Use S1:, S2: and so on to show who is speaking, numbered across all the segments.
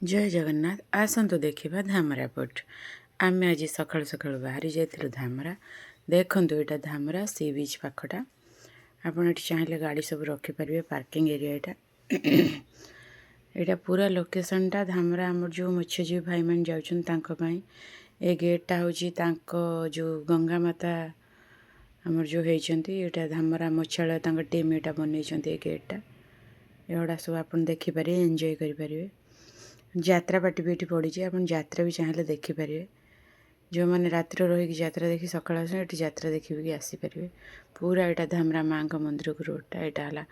S1: जय जगन्नाथ आसतु देखा धामरा पट आम आज सका सका बाहरी जाइलु धामरा देखु यहाँ धामरा सी बीच पाखटा आपड़ चाहिए गाड़ी सब रखिपारे पार्किंग एरिया यहाँ पूरा लोकेशनटा धामरा आमर जो मत्स्यजीवी भाई मैंने जाऊँ ए गेटा हूँ जो गंगा माता आमर जो होती यहाँ धामरा मत्स्यालय टीम यहाँ बनई गेटा एगुड़ा सब आप देखिपारे एंजॉय करें यात्रा पार्टी भी ये पड़ी आप यात्रा भी चाहिए देखिपारे जो मैंने रात्र रही यात्रा देखी सका ये यात्रा देखी आसीपारे पूरा यहाँ धामरा माँ का मंदिर को रोडटा यहाँ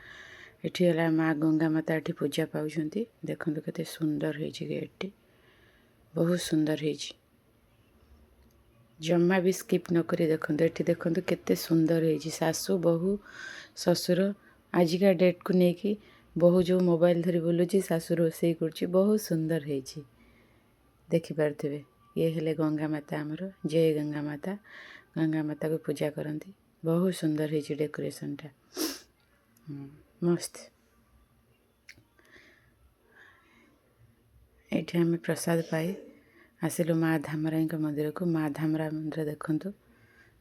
S1: है माँ गंगा माता ये पूजा पाँच देखो के सुंदर हो गेट बहुत सुंदर हो जमा भी स्किप नक देखो ये देखो के सुंदर हो सासू बहु ससुर आजिका डेट को लेकिन बहु जो मोबाइल धरी बुलूची सासू रोसई कर बहुत सुंदर हो देखिपे ये हेले गंगा माता आमर जय गंगा माता को पूजा करती बहुत सुंदर हो डेकोरेशनटा मस्त ये आम प्रसाद पाई आसिलु माँ धामराई मंदिर को माँ धामरा मंदिर देखु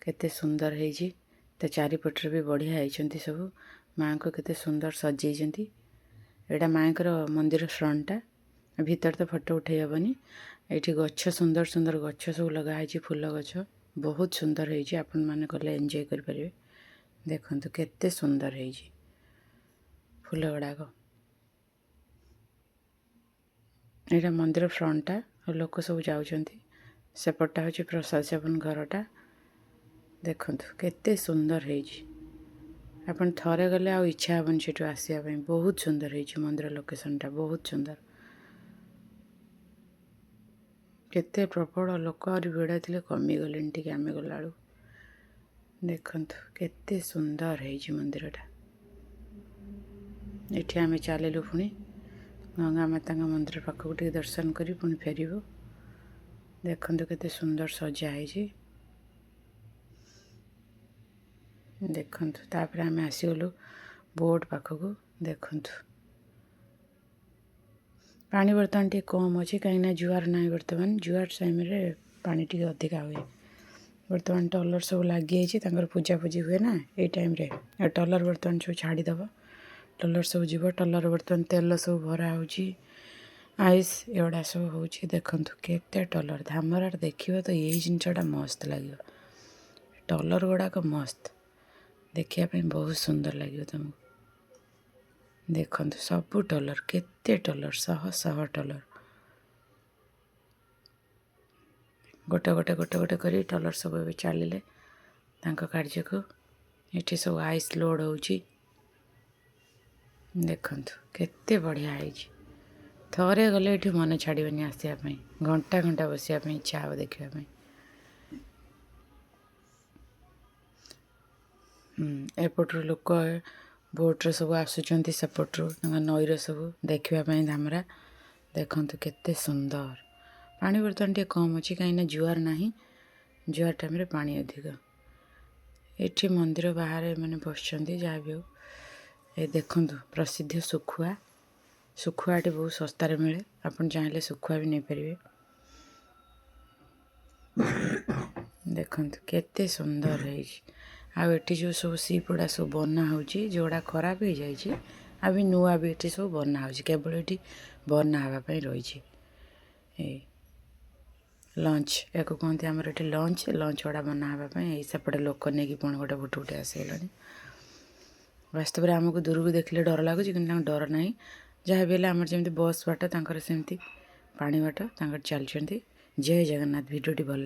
S1: केते सुंदर हो चारिपटर भी बढ़िया होती सब माँ को केते सुंदर सजेई एटा माँ मंदिर फ्रंटा भीतर तो फोटो उठे हेनी ये गछ सुंदर सुंदर गछ सब लगाई फूल गछ बहुत सुंदर हो आपण मैंने कले एंजॉय करें देखु केते सुंदर हो फूल गुड़ाक यहाँ मंदिर फ्रंटा लोक सब जाऊँच सेपटा हूँ प्रसाद सेवन घरटा देखु केते सुंदर हो आपन थरे गले आ इच्छा हेनी से आसवाई बहुत सुंदर हो मंदिर लोकेशनटा बहुत सुंदर केते प्रबल लोक आ भिड़ थे कमीगले टी आम गला देखु केते सुंदर हो मंदिरटा ये आम चलू पुणी गंगा माता मंदिर पाखक टे दर्शन कर पुणी फेरबू देखु केते सुंदर सजा है देखु तापर आम आसीगलु बोट पाखक देखु पानी बर्तमान टे कम अच्छे कहीं जुआर ना बर्तमान जुआर टाइम पानी टी अधिका हुए बर्तमान टलर सब लगी पूजा पूजी हुए ना ये टाइम रे टलर बर्तमान सब छाड़ीदब टलर सब जीव टलर बर्तमान तेल सब भरा हो आइस एगुड़ा सब हो देखु केते टलर धामरा देखिए तो यही जिनटा मस्त लगे टलर गुड़ाक मस्त देखापी बहुत सुंदर लगे तुमको देखु सबू टलर केते टलर शह शह टलर गोटे गोटे गोटे गोटे कर टलर सब ए चलिले कार्य को ये सब आइस लोड हो देखु केते बढ़िया है थरे गले ये मन छाड़बनी आसवाई घंटा घंटा बसापी इच्छा हे देखापी एपट्रु लोक बोट्रे सब आसुँच सेपट्रु नईर सब देखापी धामरा देखु केते सुंदर पानी बर्तमान टे कम अच्छे कहीं जुआर ना जुआर टाइम पानी अधिक ये मंदिर बाहर मैंने बस जहाँ भी हो ये देखु प्रसिद्ध सुखुआ सुखुआटी बहुत सस्तार मिले आपन चाहिए सुखुआ भी नहीं पारे देखु केते सुंदर है आठ जो सब सीपुड़ा सब बना हो जोड़ा खराब हो जाए अभी नुआ भी ये सब बना हो केवल ये बना हाँपाई रही लंच या कहते आमर ये लंच लंच गुड़ा बना हाँपाई सेपटे लोक नहीं पुणी गोटे फुट उठे आसगला वास्तव में आमको दूर को देखले डर लगुच कि डर ना जहाँ भी आमर जमी बस बाट सेमती पानी बाट चलते जय जगन्नाथ भिडियोटी भल